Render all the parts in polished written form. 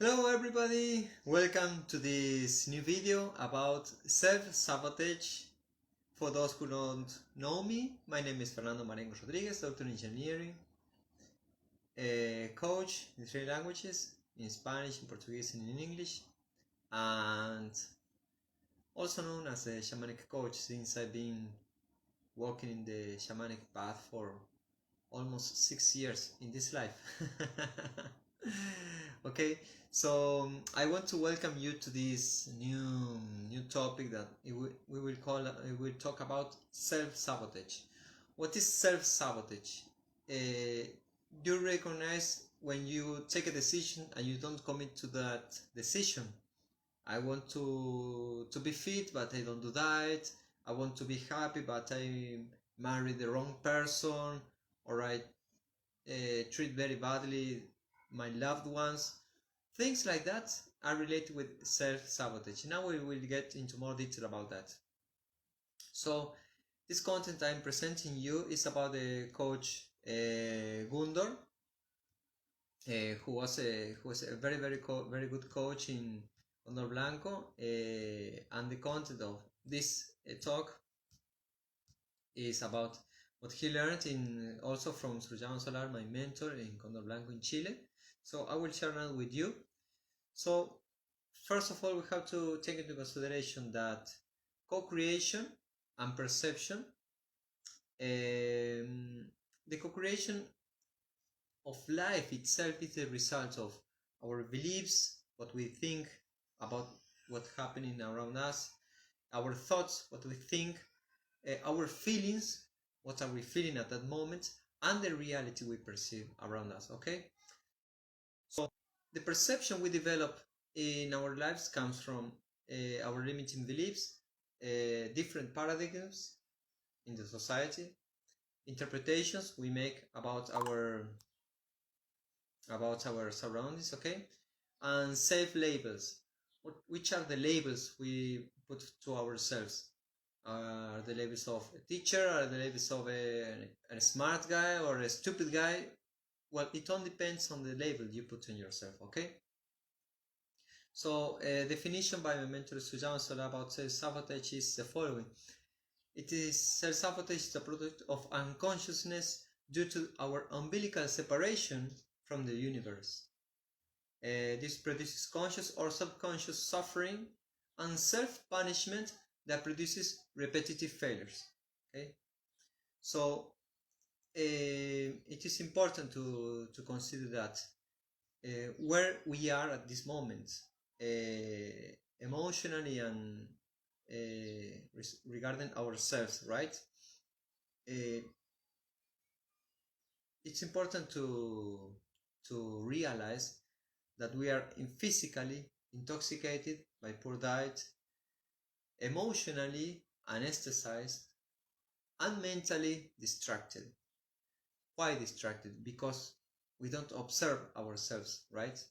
Hello everybody, welcome to this new video about self-sabotage. For those who don't know me, my name is Fernando Marengo Rodriguez, Doctor in Engineering, coach in 3 languages, in Spanish, in Portuguese and in English, and also known as a shamanic coach since I've been walking in the shamanic path for almost 6 years in this life. Okay, so I want to welcome you to this new topic that we will talk about self-sabotage. What is self-sabotage? You recognize when you take a decision and you don't commit to that decision. I want to be fit, but I don't do that. I want to be happy, but I marry the wrong person, or I treat very badly my loved ones. Things like that are related with self-sabotage. Now we will get into more detail about that. So this content I'm presenting you is about the coach Gundor, who was a very good coach in Gundor Blanco, and the content of this talk is about what he learned also from Suryavan Solar, my mentor in Gundor Blanco in Chile. So I will share that with you. So first of all, we have to take into consideration that co-creation and perception, the co-creation of life itself is the result of our beliefs, what we think about what's happening around us, our thoughts, what we think, our feelings, what are we feeling at that moment, and the reality we perceive around us. Okay, so the perception we develop in our lives comes from our limiting beliefs, different paradigms in the society, interpretations we make about our surroundings, okay, and self-labels. Which are the labels we put to ourselves? Are the labels of a teacher? Are the labels of a smart guy or a stupid guy? Well, it all depends on the label you put on yourself, okay? So, definition by my mentor Suryavan Solar about self-sabotage is the following. It is self-sabotage is the product of unconsciousness due to our umbilical separation from the universe. This produces conscious or subconscious suffering and self-punishment that produces repetitive failures. Okay, so it is important to consider that where we are at this moment, emotionally and regarding ourselves, right? It's important to realize that we are physically intoxicated by poor diet, emotionally anesthetized, and mentally distracted. Why distracted? Because we don't observe ourselves, right?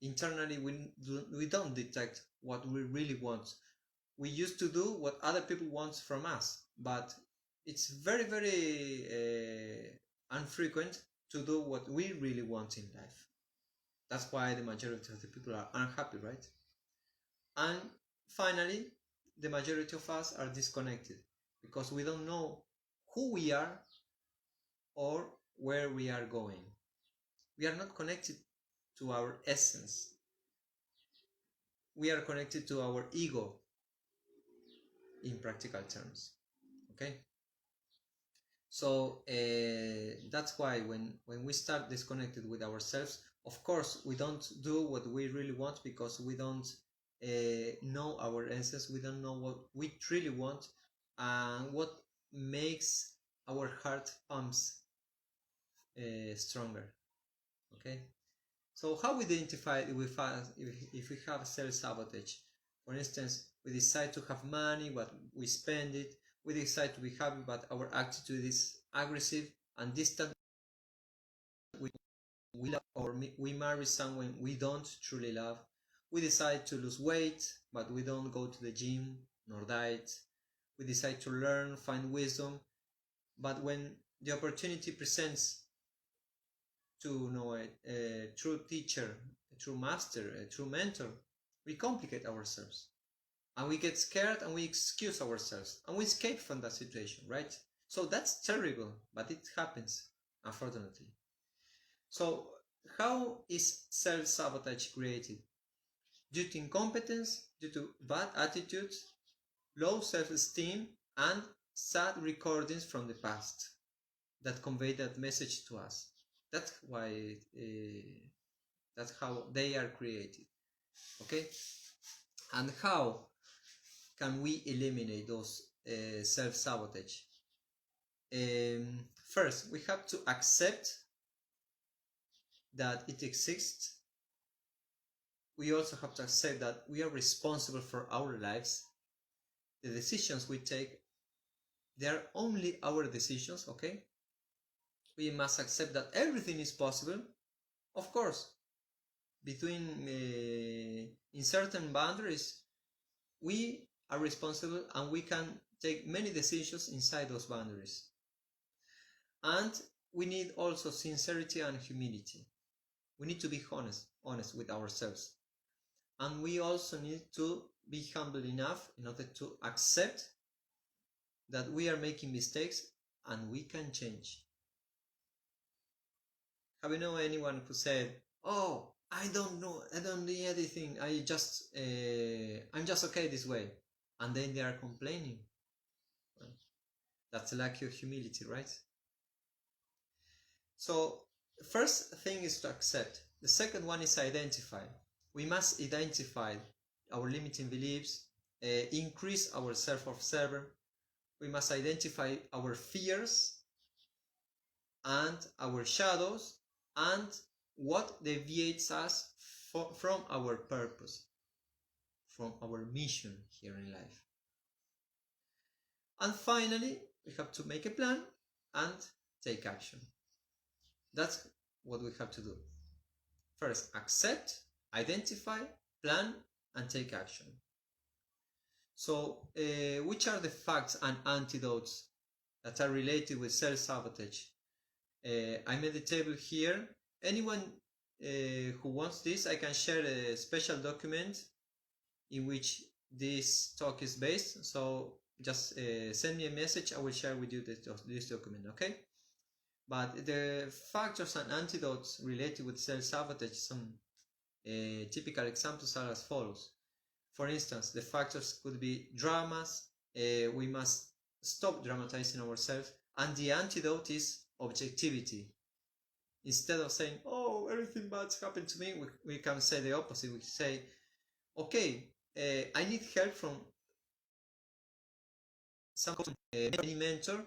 Internally, we don't detect what we really want. We used to do what other people want from us, but it's very infrequent to do what we really want in life. That's why the majority of the people are unhappy, right? And finally, the majority of us are disconnected because we don't know who we are or where we are going. We are not connected to our essence. We are connected to our ego in practical terms. Okay? So that's why when we start disconnected with ourselves, of course, we don't do what we really want because we don't know our essence. We don't know what we really want and what makes our heart pumps stronger. Okay, so how we identify if we have self-sabotage? For instance, we decide to have money, but we spend it. We decide to be happy, but our attitude is aggressive and distant. We love, or we marry someone we don't truly love. We decide to lose weight, but we don't go to the gym nor diet. We decide to learn, find wisdom, but when the opportunity presents to know a true teacher, true master, a true mentor, we complicate ourselves. And we get scared and we excuse ourselves. And we escape from that situation, right? So that's terrible, but it happens, unfortunately. So how is self-sabotage created? Due to incompetence, due to bad attitudes, low self-esteem, and sad recordings from the past that convey that message to us. That's why that's how they are created. Okay, and how can we eliminate those self-sabotage? First, we have to accept that it exists. We also have to accept that we are responsible for our lives. The decisions we take, they are only our decisions, okay? We must accept that everything is possible, of course. Between in certain boundaries, we are responsible and we can take many decisions inside those boundaries. And we need also sincerity and humility. We need to be honest with ourselves. And we also need to be humble enough in order to accept that we are making mistakes and we can change. Have you known anyone who said, "Oh, I don't know, I don't need anything, I'm just okay this way," and then they are complaining? Well, that's a lack of humility, right? So first thing is to accept. The second one is identify. We must identify our limiting beliefs, increase our self-observer. We must identify our fears and our shadows and what deviates us from our purpose, from our mission here in life. And finally, we have to make a plan and take action. That's what we have to do. First, accept, identify, plan, and take action. So, which are the facts and antidotes that are related with self-sabotage? I made a table here. Anyone who wants this, I can share a special document in which this talk is based. So just send me a message. I will share with you this document, okay? But the factors and antidotes related with self-sabotage, some typical examples are as follows. For instance, the factors could be dramas. We must stop dramatizing ourselves. And the antidote is objectivity. Instead of saying, "Oh, everything bad's happened to me," we can say the opposite. We say, "Okay, I need help from any mentor,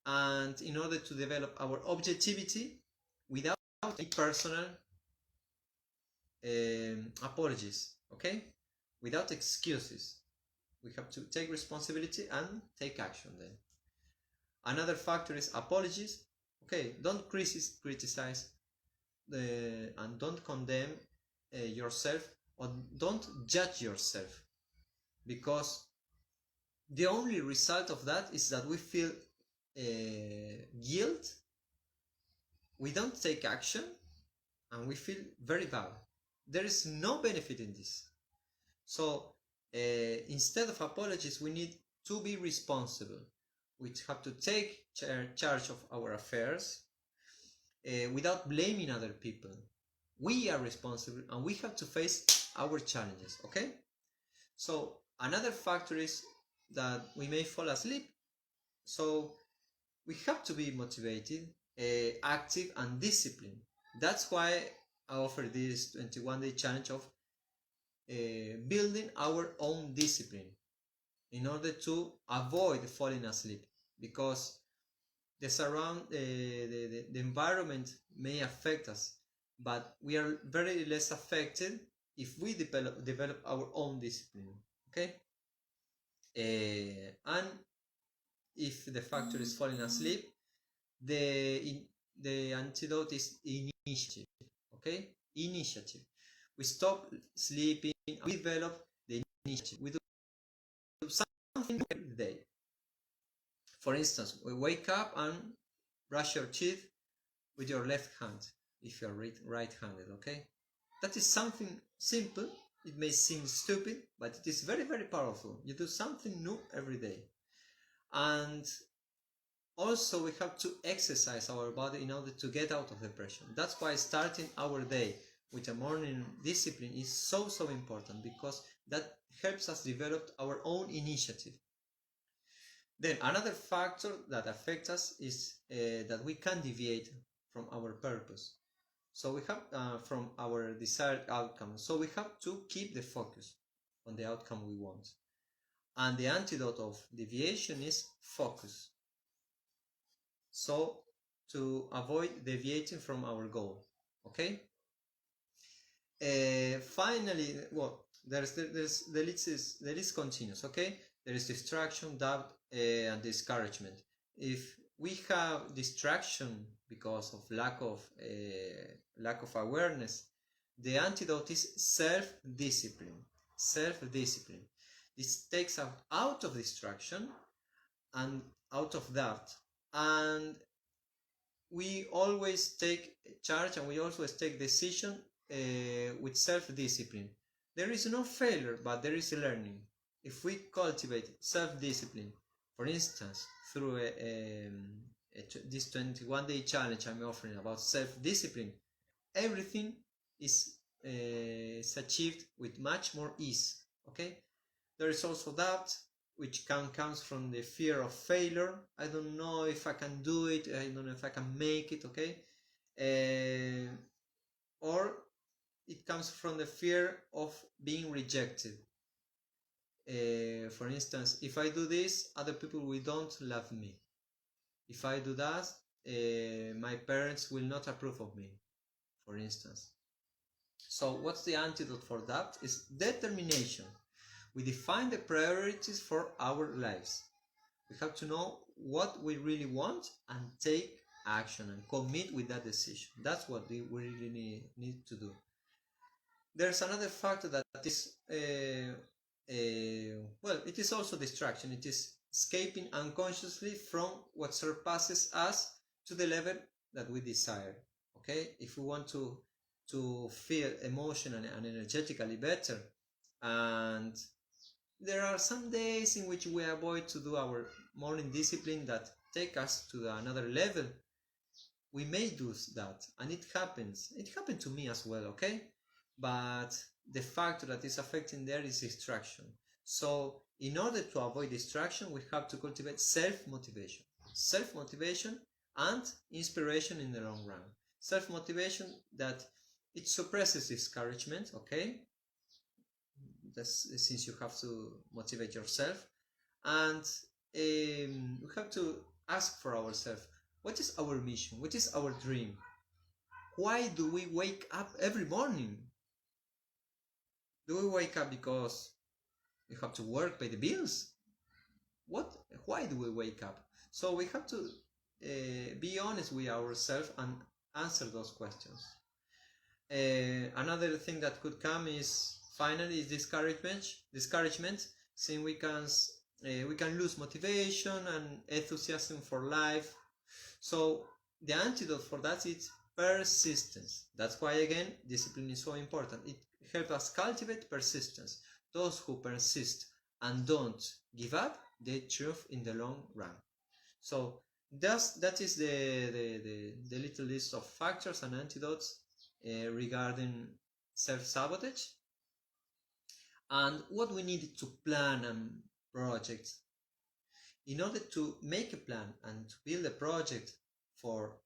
and in order to develop our objectivity without any personal apologies, okay, without excuses, we have to take responsibility and take action." Then another factor is apologies. Okay, don't criticize and don't condemn yourself, or don't judge yourself, because the only result of that is that we feel guilt, we don't take action, and we feel very bad. There is no benefit in this. So instead of apologies, we need to be responsible. We have to take charge of our affairs without blaming other people. We are responsible and we have to face our challenges, okay? So another factor is that we may fall asleep. So we have to be motivated, active, and disciplined. That's why I offer this 21-day challenge of building our own discipline in order to avoid falling asleep, because the environment may affect us, but we are very less affected if we develop our own discipline, okay? And if the factor is falling asleep, the antidote is initiative, okay? Initiative. We stop sleeping, we develop the initiative. We do something every day. For instance, we wake up and brush your teeth with your left hand if you're right-handed, okay? That is something simple. It may seem stupid, but it is very, very powerful. You do something new every day. And also we have to exercise our body in order to get out of depression. That's why starting our day with a morning discipline is so important, because that helps us develop our own initiative. Then another factor that affects us is that we can deviate from our purpose. So we have from our desired outcome. So we have to keep the focus on the outcome we want. And the antidote of deviation is focus. So to avoid deviating from our goal. Okay? Finally, well, the list continues. Okay? There is distraction, doubt, and discouragement. If we have distraction because of lack of awareness, the antidote is self-discipline. Self-discipline. This takes us out of distraction and out of doubt, and we always take charge and we always take decision with self-discipline. There is no failure, but there is a learning. If we cultivate self-discipline, for instance, through this 21-day challenge I'm offering about self-discipline, everything is achieved with much more ease. Okay? There is also doubt, which comes from the fear of failure. I don't know if I can do it. I don't know if I can make it. Okay? Or it comes from the fear of being rejected. For instance, if I do this, other people will don't love me. If I do that, my parents will not approve of me, for instance. So what's the antidote for that? Is determination. We define the priorities for our lives. We have to know what we really want and take action and commit with that decision. That's what we really need to do. There's another factor that is well, it is also distraction. It is escaping unconsciously from what surpasses us to the level that we desire. Okay, if we want to feel emotionally and energetically better, and there are some days in which we avoid to do our morning discipline that take us to another level, we may do that, and it happens. It happened to me as well. Okay, but the factor that is affecting there is distraction. So in order to avoid distraction, we have to cultivate self-motivation and inspiration in the long run. Self-motivation that it suppresses discouragement. Okay, that's since you have to motivate yourself, and we have to ask for ourselves, what is our mission? What is our dream? Why do we wake up every morning? Do we wake up because we have to work, pay the bills? Why do we wake up? So we have to be honest with ourselves and answer those questions. Another thing that could come is finally is discouragement, since we can lose motivation and enthusiasm for life. So the antidote for that is persistence. That's why again discipline is so important. It helps us cultivate persistence. Those who persist and don't give up, they triumph in the long run. So that is the little list of factors and antidotes regarding self-sabotage, and what we need to plan and project. In order to make a plan and to build a project for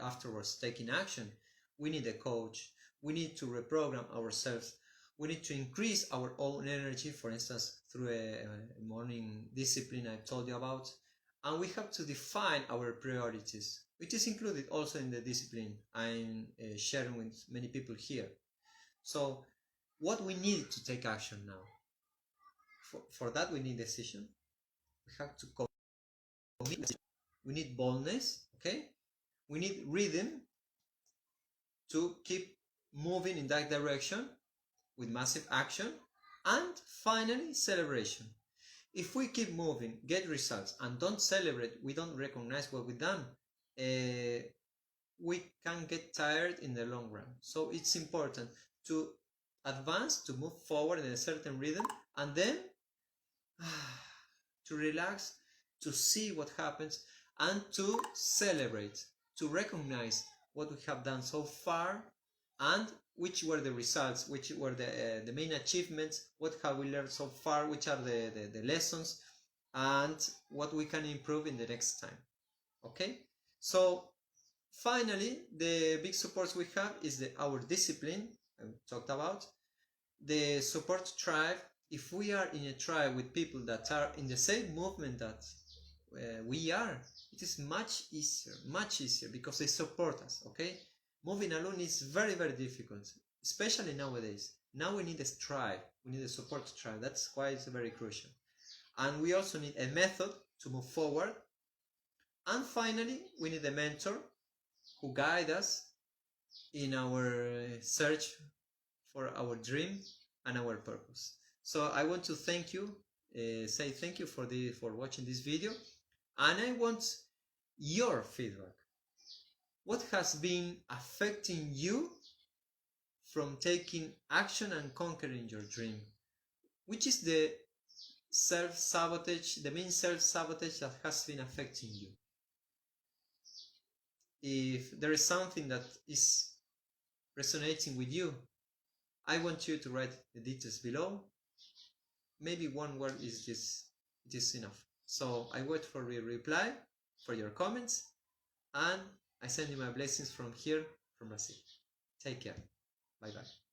afterwards taking action, we need a coach. We need to reprogram ourselves. We need to increase our own energy, for instance, through a morning discipline I told you about. And we have to define our priorities, which is included also in the discipline I'm sharing with many people here. So what we need to take action now? For that we need decision. We have to commit. We need boldness, okay? We need rhythm to keep moving in that direction with massive action, and finally celebration. If we keep moving, get results, and don't celebrate, we don't recognize what we've done, we can get tired in the long run. So it's important to advance, to move forward in a certain rhythm, and then to relax, to see what happens, and to celebrate, to recognize what we have done so far, and which were the results, which were the main achievements, what have we learned so far, which are the lessons, and what we can improve in the next time. Okay, so finally, the big supports we have is our discipline I talked about, the support tribe. If we are in a tribe with people that are in the same movement that we are, it is much easier because they support us. Okay, moving alone is very, very difficult, especially nowadays. Now we need a tribe, we need a support tribe. That's why it's very crucial. And we also need a method to move forward. And finally, we need a mentor who guide us in our search for our dream and our purpose. So I want to thank you, say thank you for watching this video, and I want your feedback. What has been affecting you from taking action and conquering your dream? Which is the self-sabotage, the main self-sabotage that has been affecting you? If there is something that is resonating with you, I want you to write the details below. Maybe one word is just enough. So I wait for your reply, for your comments, and I send you my blessings from here, from Brazil. Take care. Bye bye.